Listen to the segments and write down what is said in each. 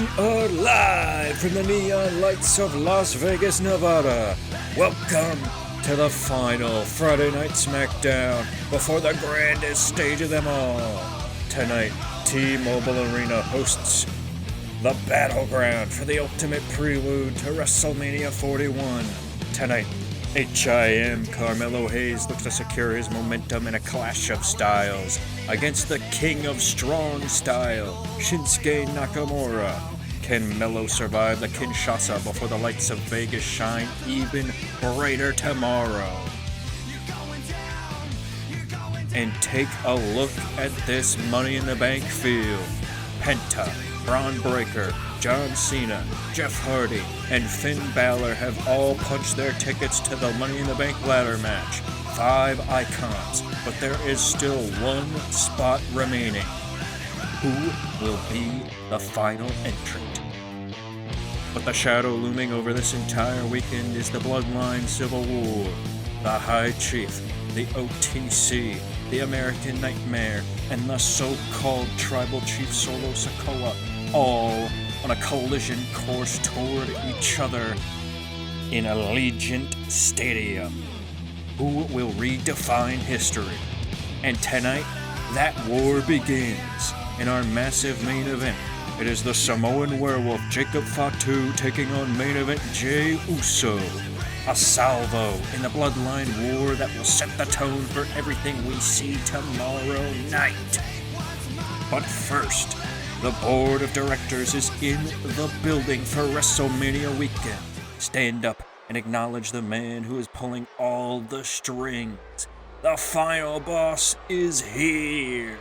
We are live from the neon lights of Las Vegas, Nevada. Welcome to the final Friday Night Smackdown before the grandest stage of them all. Tonight, T-Mobile Arena hosts the battleground for the ultimate prelude to WrestleMania 41. Tonight, HIM Carmelo Hayes looks to secure his momentum in a clash of styles against the king of strong style, Shinsuke Nakamura. Can Melo survive the Kinshasa before the lights of Vegas shine even brighter tomorrow? And take a look at this Money in the Bank field. Penta, Braun Breaker, John Cena, Jeff Hardy, and Finn Balor have all punched their tickets to the Money in the Bank ladder match. 5 icons, but there is still one spot remaining. Who will be the final entrant? But the shadow looming over this entire weekend is the Bloodline Civil War. The High Chief, the OTC, the American Nightmare, and the so-called Tribal Chief Solo Sikoa, all on a collision course toward each other in Allegiant Stadium. Who will redefine history? And tonight, that war begins. In our massive main event, it is the Samoan werewolf Jacob Fatu taking on main event Jey Uso. A salvo in the Bloodline war that will set the tone for everything we see tomorrow night. But first, the board of directors is in the building for WrestleMania weekend. Stand up and acknowledge the man who is pulling all the strings. The final boss is here.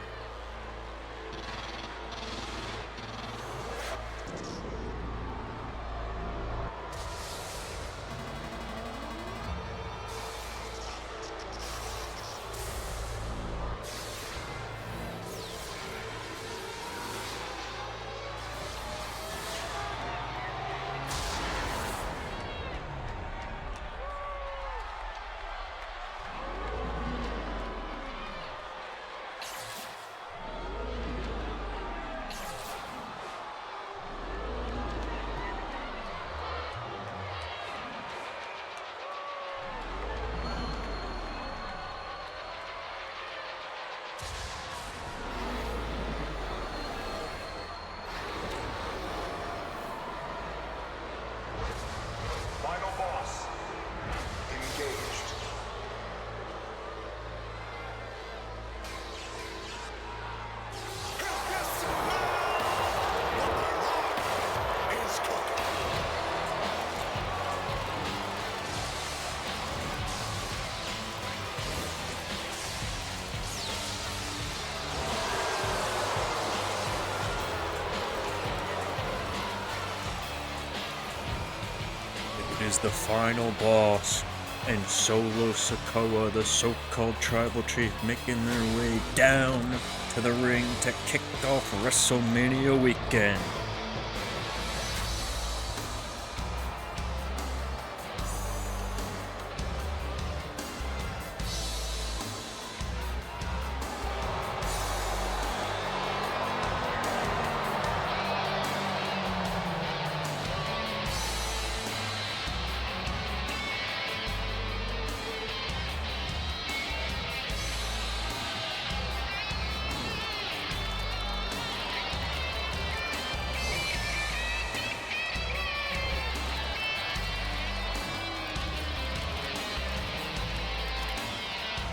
Is the final boss, and Solo Sikoa, the so-called Tribal Chief, making their way down to the ring to kick off WrestleMania weekend.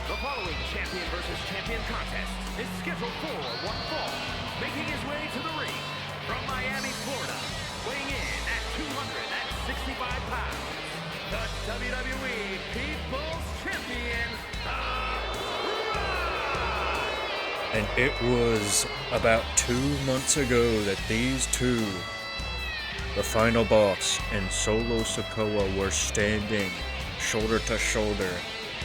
The following champion versus champion contest is scheduled for one fall. Making his way to the ring from Miami, Florida, weighing in at 265 pounds, the WWE People's Champion, And it was about 2 months ago that these two, the final boss and Solo Sikoa, were standing shoulder to shoulder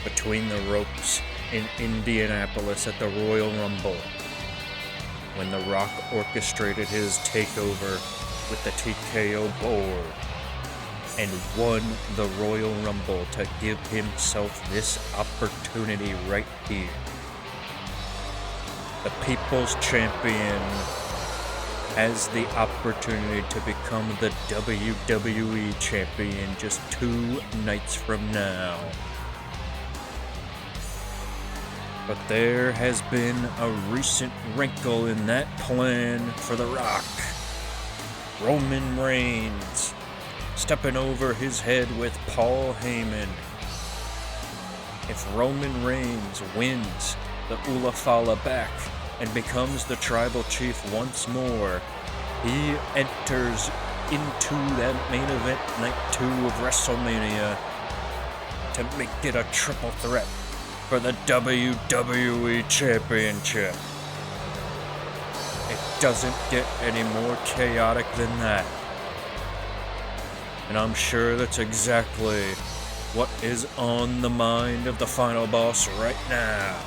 between the ropes in Indianapolis at the Royal Rumble, when The Rock orchestrated his takeover with the TKO board and won the Royal Rumble to give himself this opportunity right here. The People's Champion has the opportunity to become the WWE Champion just 2 nights from now. But there has been a recent wrinkle in that plan for The Rock. Roman Reigns stepping over his head with Paul Heyman. If Roman Reigns wins the Ulafala back and becomes the Tribal Chief once more, he enters into that main event Night 2 of WrestleMania to make it a triple threat for the WWE Championship. It doesn't get any more chaotic than that. And I'm sure that's exactly what is on the mind of the final boss right now.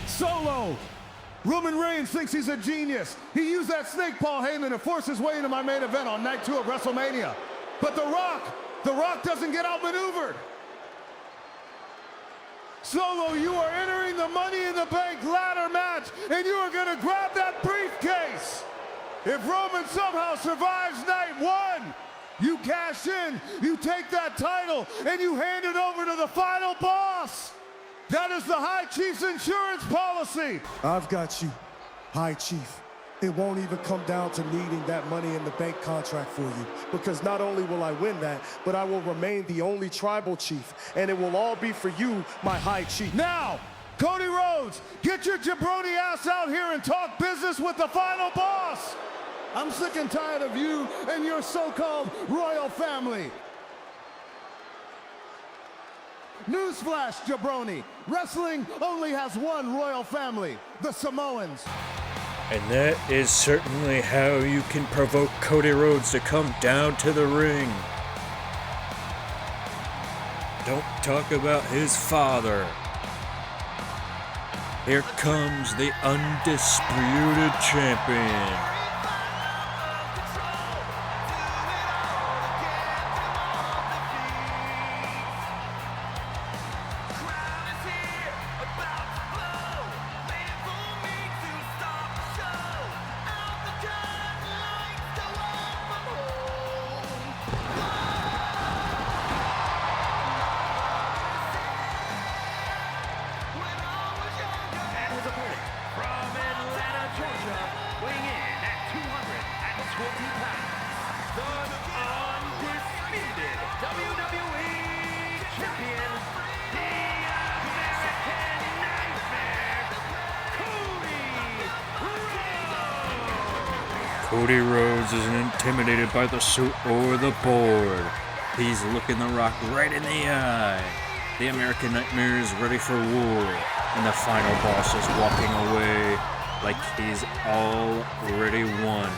Solo! Roman Reigns thinks he's a genius. He used that snake Paul Heyman to force his way into my main event on Night 2 of WrestleMania. But The Rock doesn't get outmaneuvered. Solo, you are entering the Money in the Bank ladder match, and you are gonna grab that briefcase. If Roman somehow survives Night 1, you cash in, you take that title, and you hand it over to the final boss. That is the High Chief's insurance policy. I've got you, High Chief. It won't even come down to needing that Money in the Bank contract for you, because not only will I win that, but I will remain the only Tribal Chief, and it will all be for you, my High Chief. Now, Cody Rhodes, get your jabroni ass out here and talk business with the final boss. I'm sick and tired of you and your so-called royal family. Newsflash, jabroni. Wrestling only has one royal family, the Samoans. And that is certainly how you can provoke Cody Rhodes to come down to the ring. Don't talk about his father. Here comes the undisputed champion. Cody Rhodes isn't intimidated by the suit or the board. He's looking The Rock right in the eye. The American Nightmare is ready for war, and the final boss is walking away like he's already won.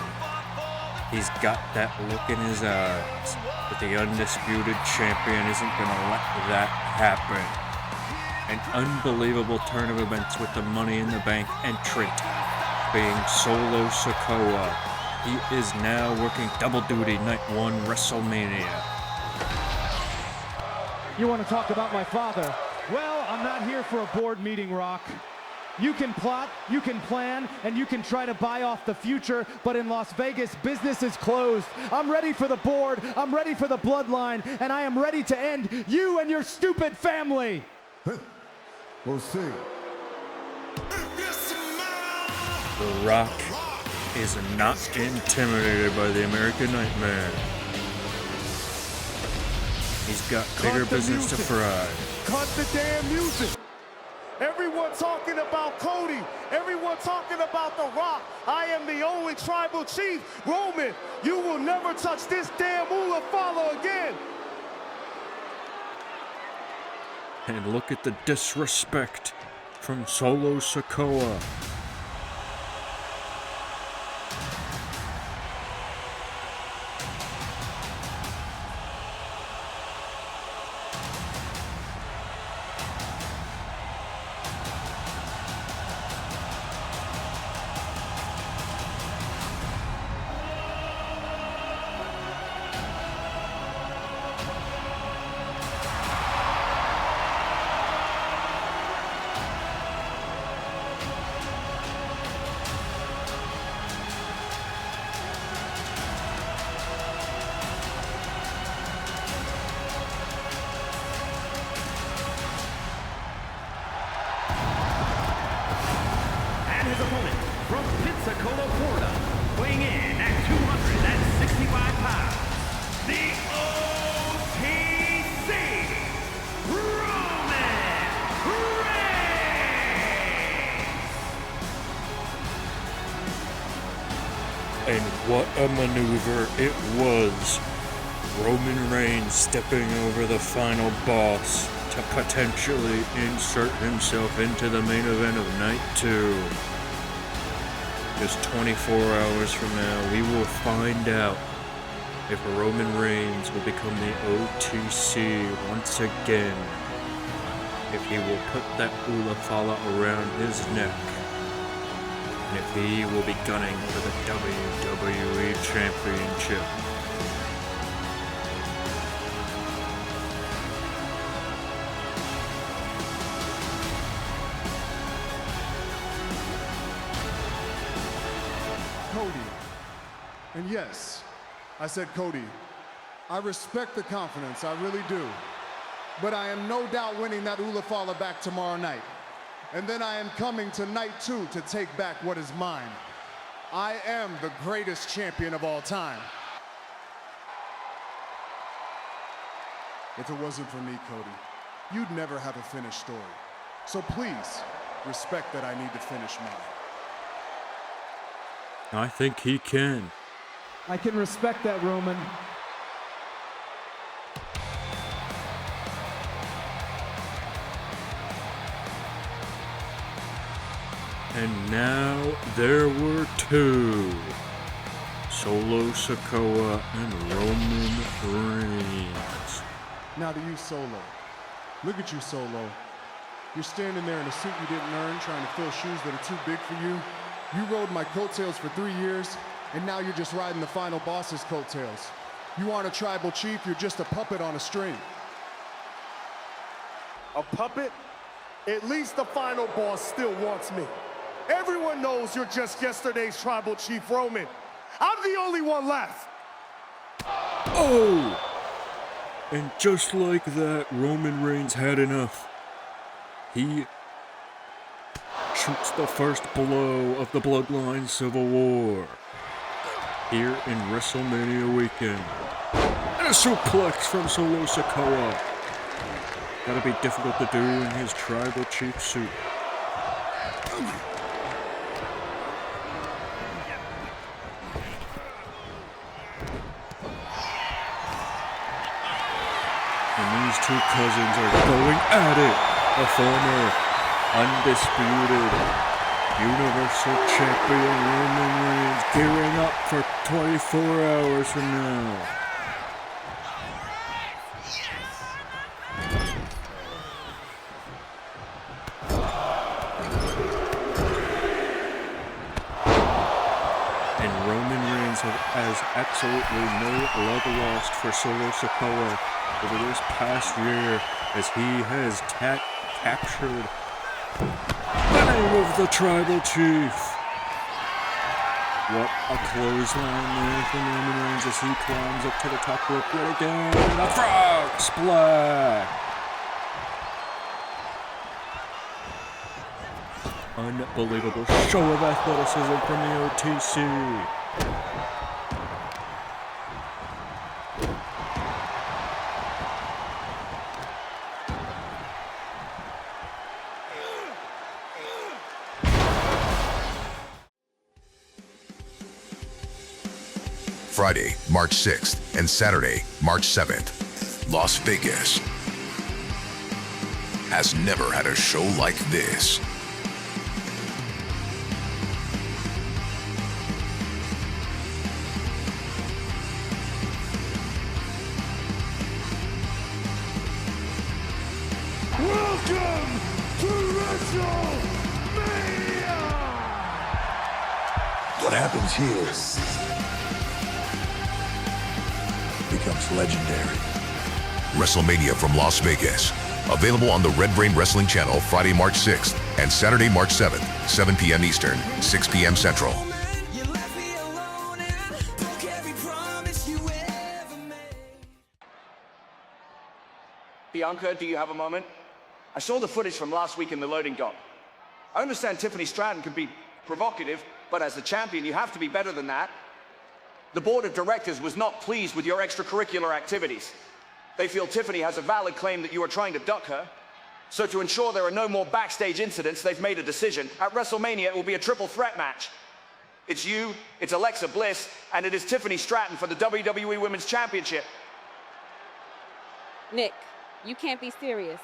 He's got that look in his eyes, but the undisputed champion isn't gonna let that happen. An unbelievable turn of events with the Money in the Bank entrant being Solo Sikoa. He is now working double duty Night 1 WrestleMania. You want to talk about my father? Well, I'm not here for a board meeting, Rock. You can plot, you can plan, and you can try to buy off the future, but in Las Vegas, business is closed. I'm ready for the board, I'm ready for the bloodline, and I am ready to end you and your stupid family. We'll see. The Rock is not intimidated by the American Nightmare. He's got bigger business to fry. Cut the damn music. Everyone talking about Cody. Everyone talking about The Rock. I am the only Tribal Chief. Roman, you will never touch this damn Ulafala again. And look at the disrespect from Solo Sikoa. Pensacola, Florida, weighing in at 265 pounds, the OTC, Roman Reigns! And what a maneuver it was. Roman Reigns stepping over the final boss to potentially insert himself into the main event of Night 2. Just 24 hours from now, we will find out if Roman Reigns will become the OTC once again. If he will put that hula fala around his neck. And if he will be gunning for the WWE Championship. Cody. And yes, I said Cody. I respect the confidence, I really do. But I am no doubt winning that Ula Fala back tomorrow night. And then I am coming to Night 2 to take back what is mine. I am the greatest champion of all time. If it wasn't for me, Cody, you'd never have a finished story. So please, respect that I need to finish mine. I think he can. I can respect that, Roman. And now there were two. Solo Sikoa and Roman Reigns. Now to you, Solo. Look at you, Solo. You're standing there in a suit you didn't earn, trying to fill shoes that are too big for you. You rode my coattails for 3 years, and now you're just riding the final boss's coattails. You aren't a tribal chief, you're just a puppet on a string. A puppet? At least the final boss still wants me. Everyone knows you're just yesterday's tribal chief, Roman. I'm the only one left. Oh! And just like that, Roman Reigns had enough. He shoots the first blow of the Bloodline Civil War here in WrestleMania weekend. And a suplex from Solo Sikoa. Gotta be difficult to do in his tribal chief suit. And these two cousins are going at it. The former undisputed Universal Champion Roman Reigns gearing up for 24 hours from now. And Roman Reigns has absolutely no love lost for Solo Sikoa over this past year, as he has captured the name of the tribal chief. What a clothesline there from Roman Reigns as he climbs up to the top rope yet again. And a frog splash! Unbelievable show of athleticism from the OTC. Friday, March 6th and Saturday, March 7th. Las Vegas has never had a show like this. Welcome to WrestleMania! What happens here becomes legendary. WrestleMania from Las Vegas. Available on the RedBrainWrestling channel Friday, March 6th and Saturday, March 7th, 7 p.m. Eastern, 6 p.m. Central. Bianca, do you have a moment? I saw the footage from last week in the loading dock. I understand Tiffany Stratton could be provocative, but as the champion, you have to be better than that. The board of directors was not pleased with your extracurricular activities. They feel Tiffany has a valid claim that you are trying to duck her. So to ensure there are no more backstage incidents, they've made a decision. At WrestleMania, it will be a triple threat match. It's you, it's Alexa Bliss, and it is Tiffany Stratton for the WWE Women's Championship. Nick, you can't be serious.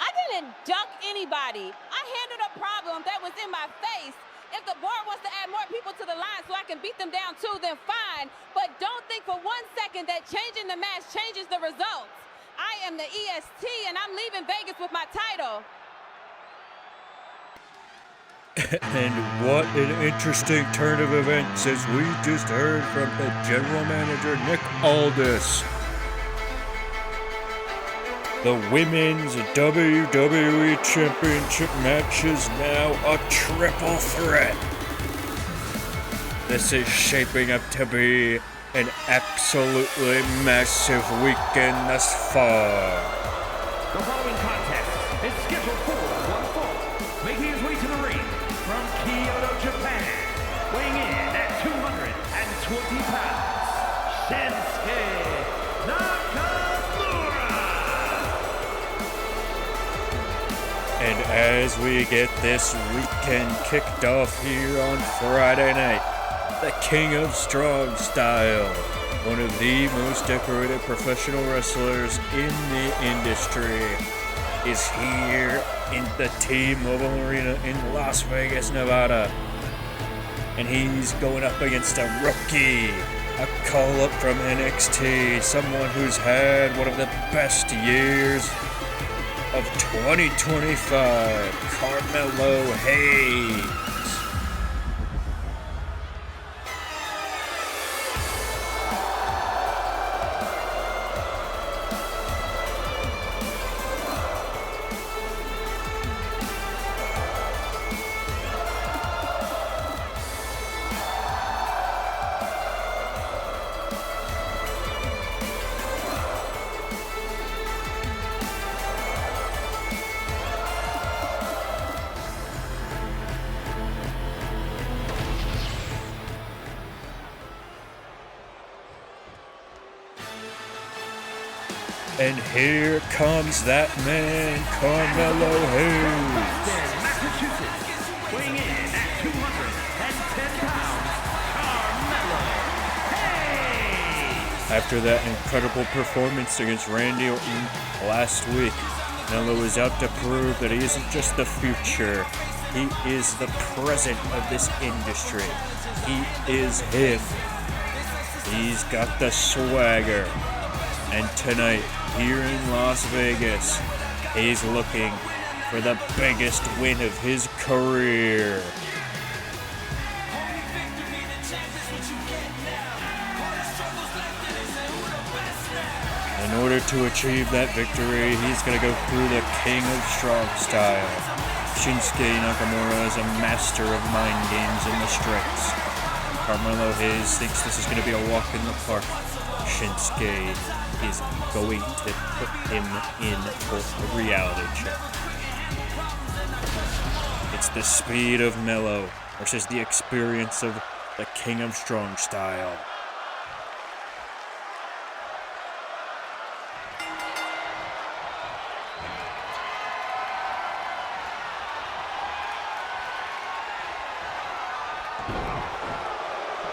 I didn't duck anybody. I handled a problem that was in my face. If the board wants to add more people to the line so I can beat them down too, then fine. But don't think for 1 second that changing the match changes the results. I am the EST and I'm leaving Vegas with my title. And what an interesting turn of events as we just heard from the general manager, Nick Aldis. The Women's WWE Championship match is now a triple threat. This is shaping up to be an absolutely massive weekend thus far. The following contest is scheduled for one fall. Making his way to the ring from Kyoto, Japan, weighing in at 220 pounds, Shinsuke Nakamura. And as we get this weekend kicked off here on Friday night, the King of Strong Style, one of the most decorated professional wrestlers in the industry, is here in the T-Mobile Arena in Las Vegas, Nevada. And he's going up against a rookie, a call-up from NXT, someone who's had one of the best years of 2025, Carmelo Hayes. And here comes that man, Carmelo Hayes. Massachusetts, weighing in at 210 pounds, Carmelo Hayes. After that incredible performance against Randy Orton last week, Melo is out to prove that he isn't just the future, he is the present of this industry. He is him. He's got the swagger. And tonight, here in Las Vegas, he's looking for the biggest win of his career. In order to achieve that victory, he's going to go through the King of Strong Style. Shinsuke Nakamura is a master of mind games in the strikes. Carmelo Hayes thinks this is going to be a walk in the park. Shinsuke is going to put him in for a reality check. It's the speed of Melo versus the experience of the King of Strong Style.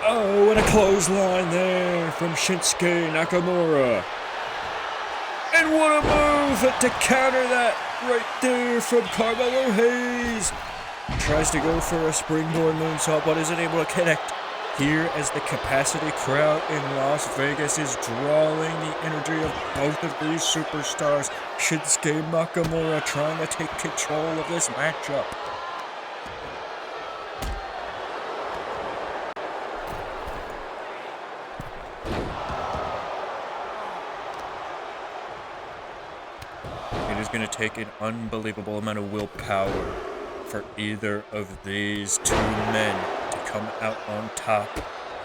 Oh, and a clothesline there from Shinsuke Nakamura. And what a move to counter that right there from Carmelo Hayes. Tries to go for a springboard moonsault, but isn't able to connect. Here as the capacity crowd in Las Vegas is drawing the energy of both of these superstars. Shinsuke Nakamura trying to take control of this matchup. It is going to take an unbelievable amount of willpower for either of these two men to come out on top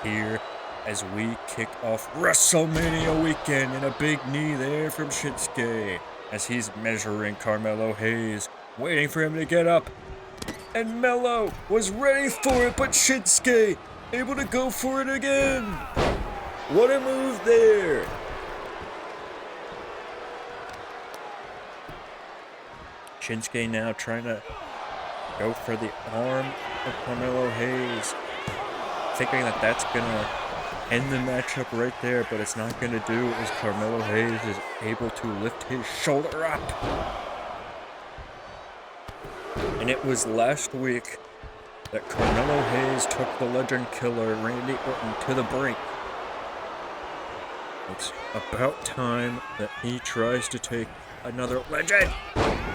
here as we kick off WrestleMania weekend. And a big knee there from Shinsuke as he's measuring Carmelo Hayes, waiting for him to get up. And Melo was ready for it, but Shinsuke able to go for it again. What a move there. Shinsuke now trying to go for the arm of Carmelo Hayes, thinking that that's gonna end the matchup right there, but it's not gonna do as Carmelo Hayes is able to lift his shoulder up. And it was last week that Carmelo Hayes took the legend killer Randy Orton to the brink. It's about time that he tries to take another legend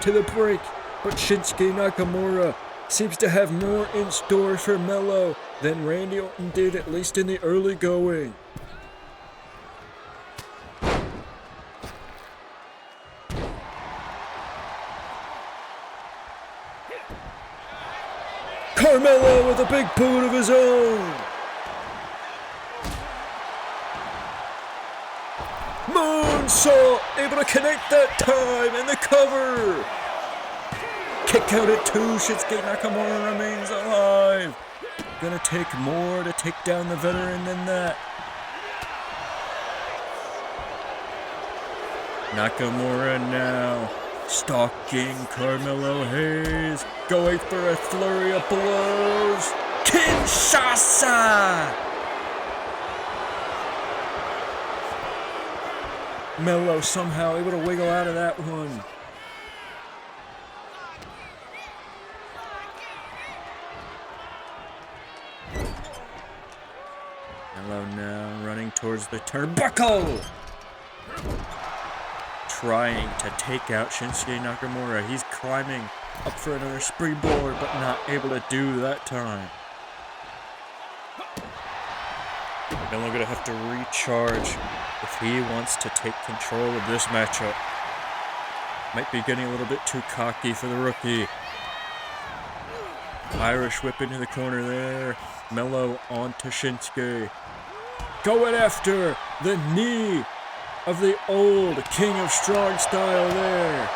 to the brink, but Shinsuke Nakamura seems to have more in store for Melo than Randy Orton did, at least in the early going. Carmelo with a big boot of his own. Moonsault, able to connect that time, and the cover. Kick out at 2, Shinsuke Nakamura remains alive. Gonna take more to take down the veteran than that. Nakamura now stalking Carmelo Hayes, going for a flurry of blows. Kinshasa! Melo somehow able to wiggle out of that one. Melo now running towards the turnbuckle. Trying to take out Shinsuke Nakamura. He's climbing up for another springboard, but not able to do that time. Melo gonna have to recharge if he wants to take control of this matchup. Might be getting a little bit too cocky for the rookie. Irish whip into the corner there. Melo onto Shinsuke. Going after the knee of the old King of Strong Style there.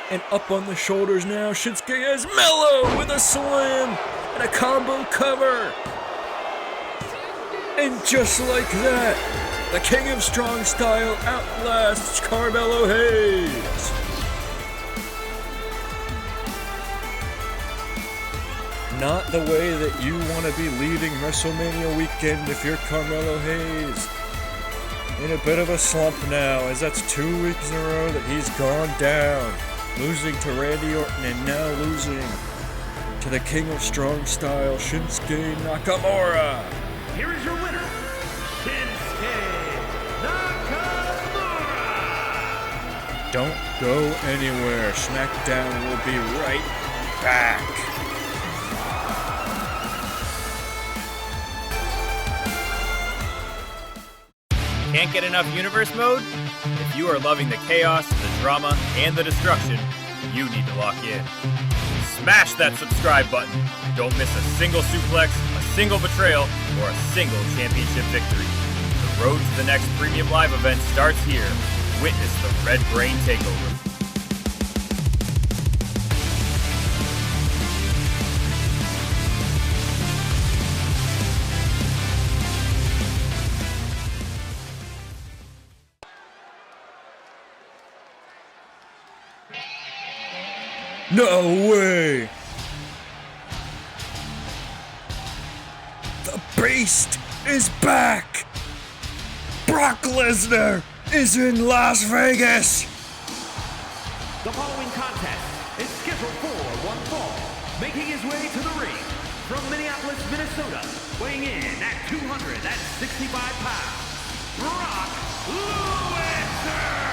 And up on the shoulders now, Shinsuke has Melo with a slam and a combo cover. And just like that, the King of Strong Style outlasts Carmelo Hayes. Not the way that you want to be leaving WrestleMania weekend if you're Carmelo Hayes. In a bit of a slump now, as that's 2 weeks in a row that he's gone down. Losing to Randy Orton and now losing to the King of Strong Style, Shinsuke Nakamura. Here is your winner, Shinsuke Nakamura. Don't go anywhere. Smackdown will be right back. Can't get enough universe mode? If you are loving the chaos, the drama, and the destruction, you need to lock in. Smash that subscribe button. Don't miss a single suplex, a single betrayal, or a single championship victory. The road to the next premium live event starts here. Witness the Red Brain Takeover. No way! The Beast is back! Brock Lesnar is in Las Vegas! The following contest is scheduled for one fall. Making his way to the ring from Minneapolis, Minnesota, weighing in at 265 pounds, Brock Lesnar!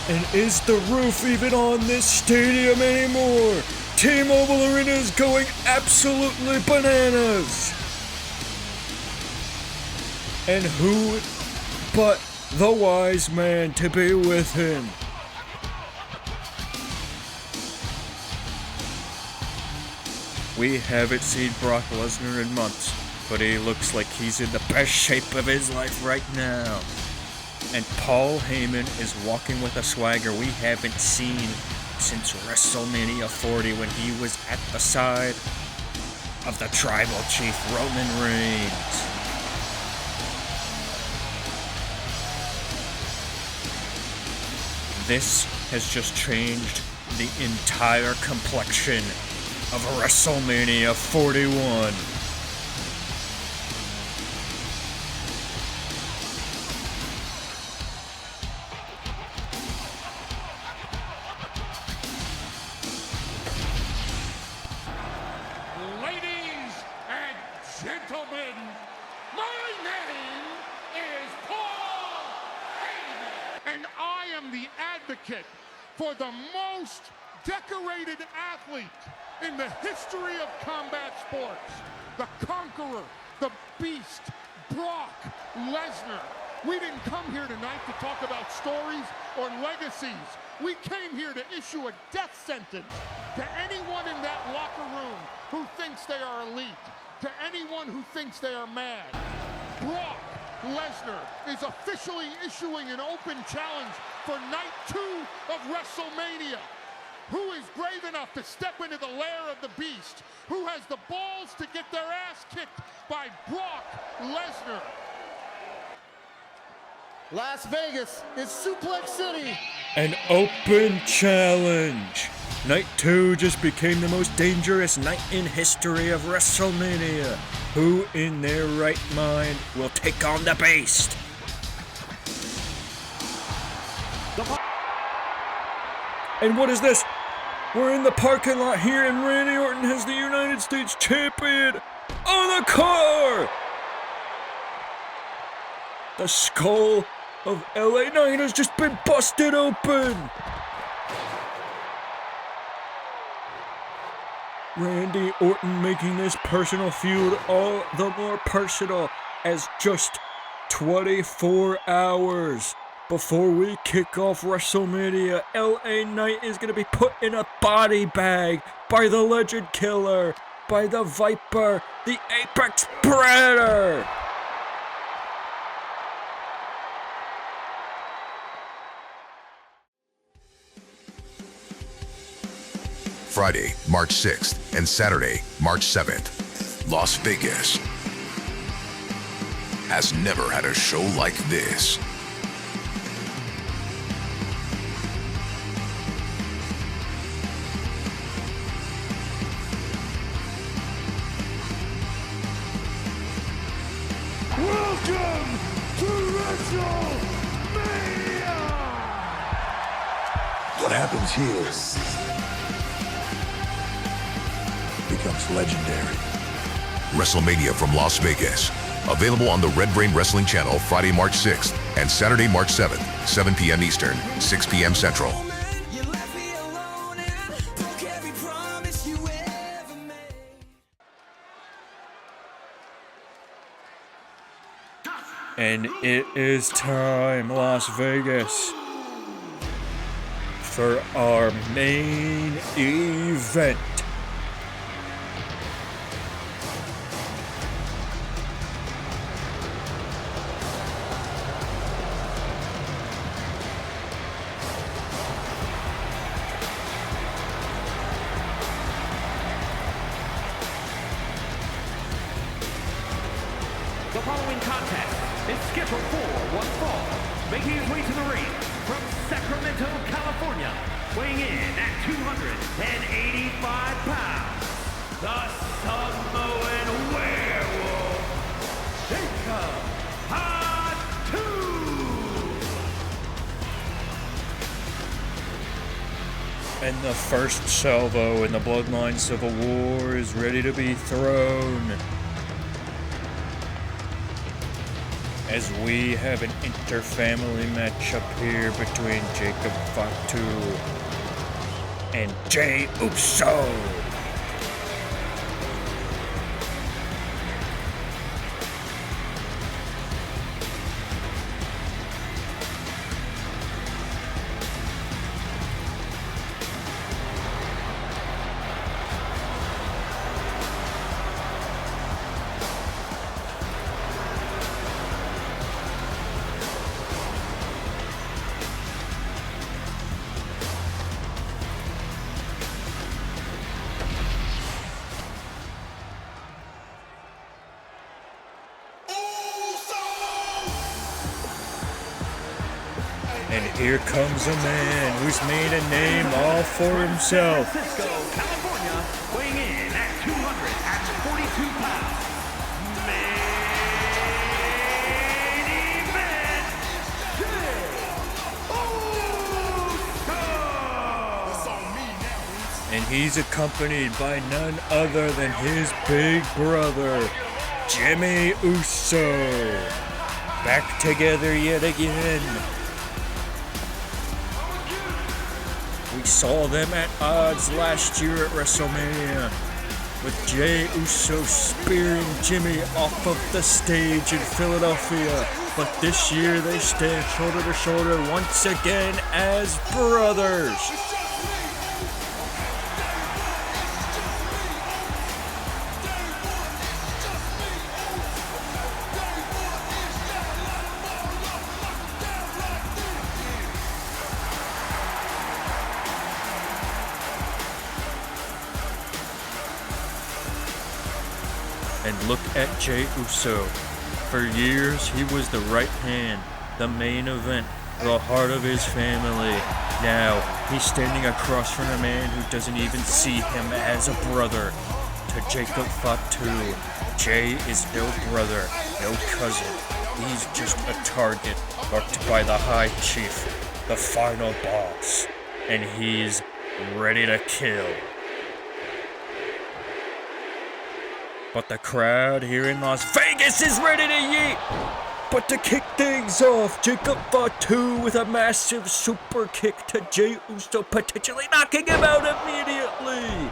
And is the roof even on this stadium anymore? T-Mobile Arena is going absolutely bananas! And who but the wise man to be with him? We haven't seen Brock Lesnar in months, but he looks like he's in the best shape of his life right now. and Paul Heyman is walking with a swagger we haven't seen since WrestleMania 40 when he was at the side of the Tribal Chief Roman Reigns. This has just changed the entire complexion of WrestleMania 41. Ladies and gentlemen, my name is Paul Heyman, and I am the advocate for the most decorated athlete in the history of combat sports, the Conqueror, the Beast, Brock Lesnar. We didn't come here tonight to talk about stories or legacies. We came here to issue a death sentence to anyone in that locker room who thinks they are elite, to anyone who thinks they are mad. Brock Lesnar is officially issuing an open challenge for Night 2 of WrestleMania. Who is brave enough to step into the lair of the Beast? Who has the balls to get their ass kicked by Brock Lesnar? Las Vegas is Suplex City. An open challenge. Night 2 just became the most dangerous night in history of WrestleMania. Who in their right mind will take on the Beast? And what is this? We're in the parking lot here and Randy Orton has the United States Champion on the car! The skull of LA Knight has just been busted open! Randy Orton making this personal feud all the more personal as just 24 hours before we kick off WrestleMania. LA Knight is going to be put in a body bag by the Legend Killer, by the Viper, the Apex Predator! Friday, March 6th, and Saturday, March 7th. Las Vegas has never had a show like this. Welcome to WrestleMania! What happens here becomes legendary. WrestleMania from Las Vegas. Available on the RedBrainWrestling channel Friday, March 6th and Saturday, March 7th, 7 p.m. Eastern, 6 p.m. Central. And it is time, Las Vegas, for our main event. The following contest is scheduled for one fall. Making his way to the ring from Sacramento, California, weighing in at 285 pounds, the Samoan Werewolf, Fatu. And the first salvo in the Bloodline Civil War is ready to be thrown, as we have an interfamily matchup here between Jacob Fatu and Jey Uso. here comes a man who's made a name all for himself. Francisco, California, weighing in at 242 pounds. Main event, and he's accompanied by none other than his big brother, Jimmy Uso. Back together yet again. We saw them at odds last year at WrestleMania, with Jey Uso spearing Jimmy off of the stage in Philadelphia. But this year they stand shoulder to shoulder once again as brothers. And look at Jey Uso. For years, he was the right hand, the main event, the heart of his family. Now, he's standing across from a man who doesn't even see him as a brother. To Jacob Fatu, Jey is no brother, no cousin. He's just a target marked by the High Chief, the final boss. And he's ready to kill. But the crowd here in Las Vegas is ready to yeet! But to kick things off, Jacob Fatu with a massive super kick to Jey Uso, potentially knocking him out immediately!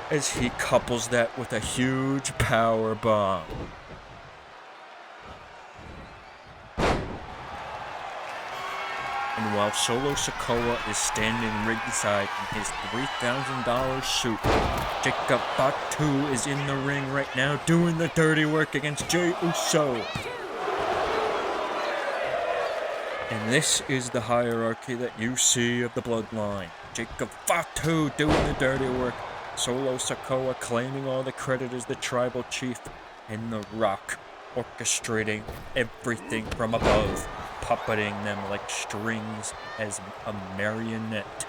As he couples that with a huge power bomb. And while Solo Sikoa is standing ringside in his $3,000 suit, Jacob Fatu is in the ring right now doing the dirty work against Jey Uso. And this is the hierarchy that you see of the Bloodline. Jacob Fatu doing the dirty work, Solo Sikoa claiming all the credit as the tribal chief, and The Rock orchestrating everything from above, puppeting them like strings as a marionette.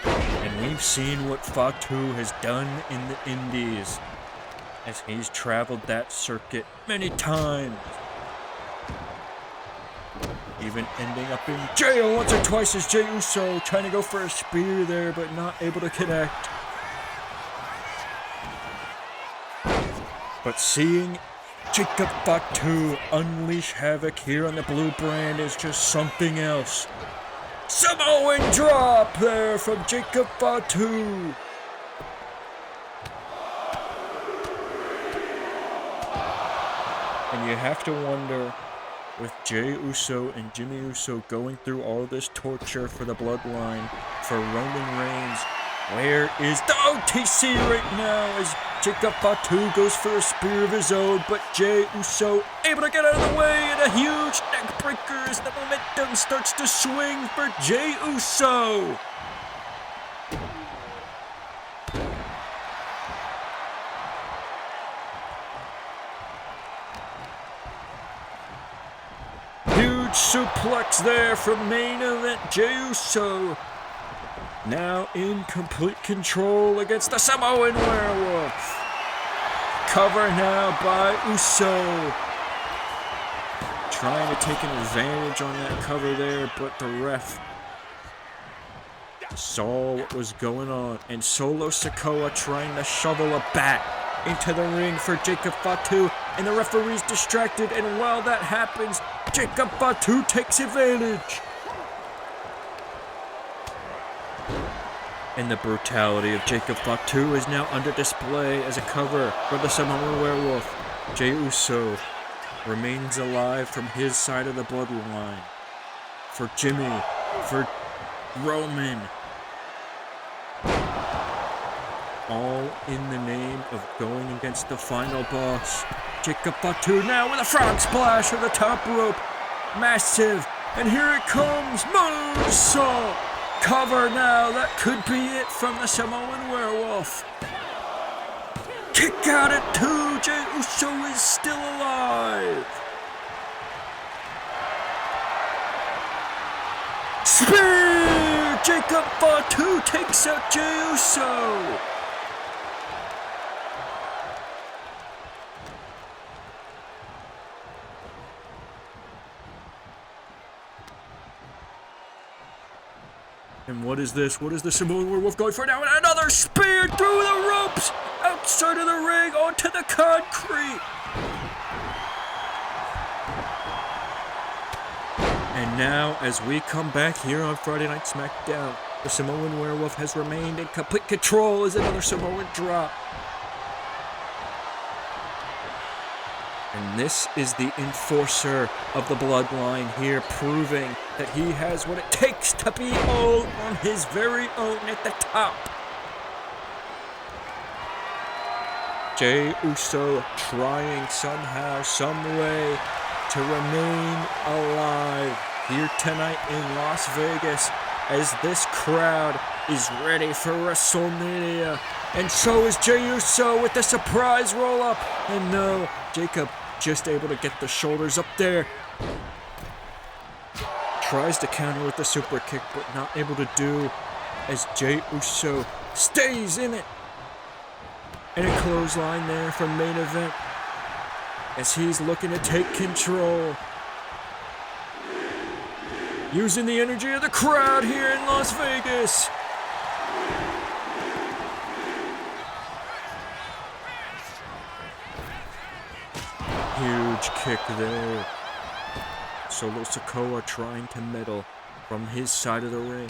And we've seen what Fatu has done in the Indies, as he's traveled that circuit many times. Even ending up in jail once or twice as Jey Uso, trying to go for a spear there, but not able to connect. But seeing Jacob Fatu unleash havoc here on the blue brand is just something else. Samoan drop there from Jacob Fatu. And you have to wonder, with Jey Uso and Jimmy Uso going through all this torture for the Bloodline, for Roman Reigns, where is the OTC right now as Jacob Fatu goes for a spear of his own, but Jey Uso able to get out of the way, and a huge neck breaker as the momentum starts to swing for Jey Uso. Huge suplex there from main event Jey Uso. Now in complete control against the Samoan Werewolf. Cover now by Uso. Trying to take an advantage on that cover there, but the ref saw what was going on. And Solo Sikoa trying to shovel a bat into the ring for Jacob Fatu. And the referee's distracted, and while that happens, Jacob Fatu takes advantage. And the brutality of Jacob Fatu is now under display as a cover for the Samoan Werewolf. Jey Uso remains alive from his side of the Bloodline. For Jimmy, for Roman. All in the name of going against the final boss. Jacob Fatu now with a frog splash on the top rope. Massive. And here it comes. Moonsault. Cover now. That could be it from the Samoan Werewolf. kick out at 2. Jey Uso is still alive. Spear! Jacob Fatu takes out Jey Uso. And what is this? What is the Samoan Werewolf going for now? And another spear through the ropes! Outside of the ring, onto the concrete! And now, as we come back here on Friday Night Smackdown, the Samoan Werewolf has remained in complete control as another Samoan drop. And this is the enforcer of the Bloodline here, proving that he has what it takes to be all on his very own at the top. Jey Uso trying somehow, some way to remain alive here tonight in Las Vegas as this crowd is ready for WrestleMania. And so is Jey Uso with the surprise roll-up. And no, Jacob just able to get the shoulders up there. Tries to counter with the super kick, but not able to do as Jey Uso stays in it. And a clothesline there for main event as he's looking to take control. Using the energy of the crowd here in Las Vegas. Huge kick there. Solo Sikoa trying to meddle from his side of the ring.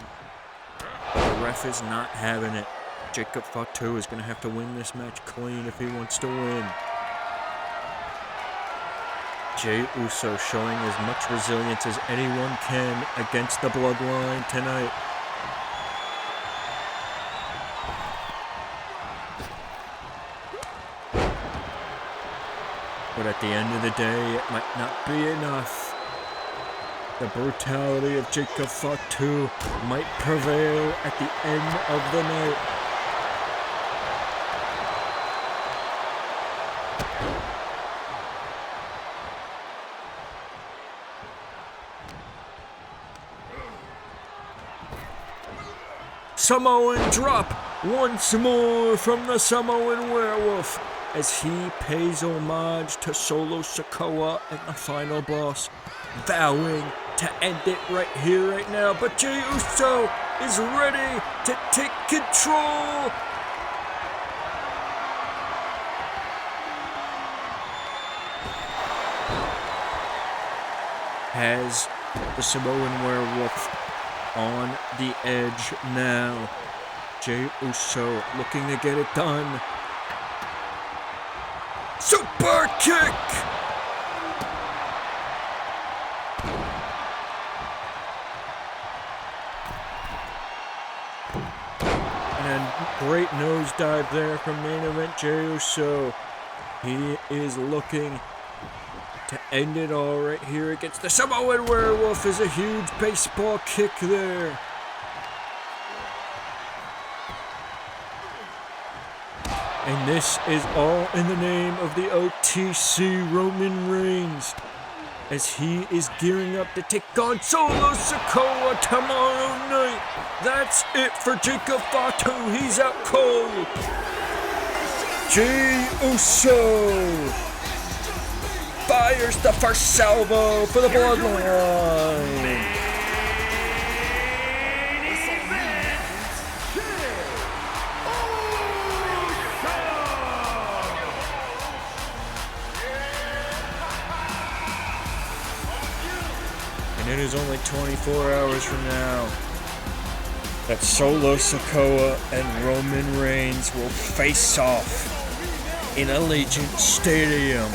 The ref is not having it. Jacob Fatu is going to have to win this match clean if he wants to win. Jey Uso showing as much resilience as anyone can against the Bloodline tonight. But at the end of the day, it might not be enough. The brutality of Jacob Fatu might prevail at the end of the night. Samoan drop once more from the Samoan Werewolf as he pays homage to Solo Sikoa and the final boss, vowing to end it right here, right now. But Jey Uso is ready to take control. Has the Samoan Werewolf on the edge now. Jey Uso looking to get it done. Super kick! And a great nosedive there from main event Jey Uso. He is looking to end it all right here against the Samoan Werewolf. Is a huge baseball kick there. And this is all in the name of the OTC Roman Reigns as he is gearing up to take on Solo Sikoa tomorrow night. That's it for Jacob Fatu. He's out cold. Jey Uso fires the first salvo for the Bloodline. And it is only 24 hours from now that Solo Sikoa and Roman Reigns will face off in Allegiant Stadium.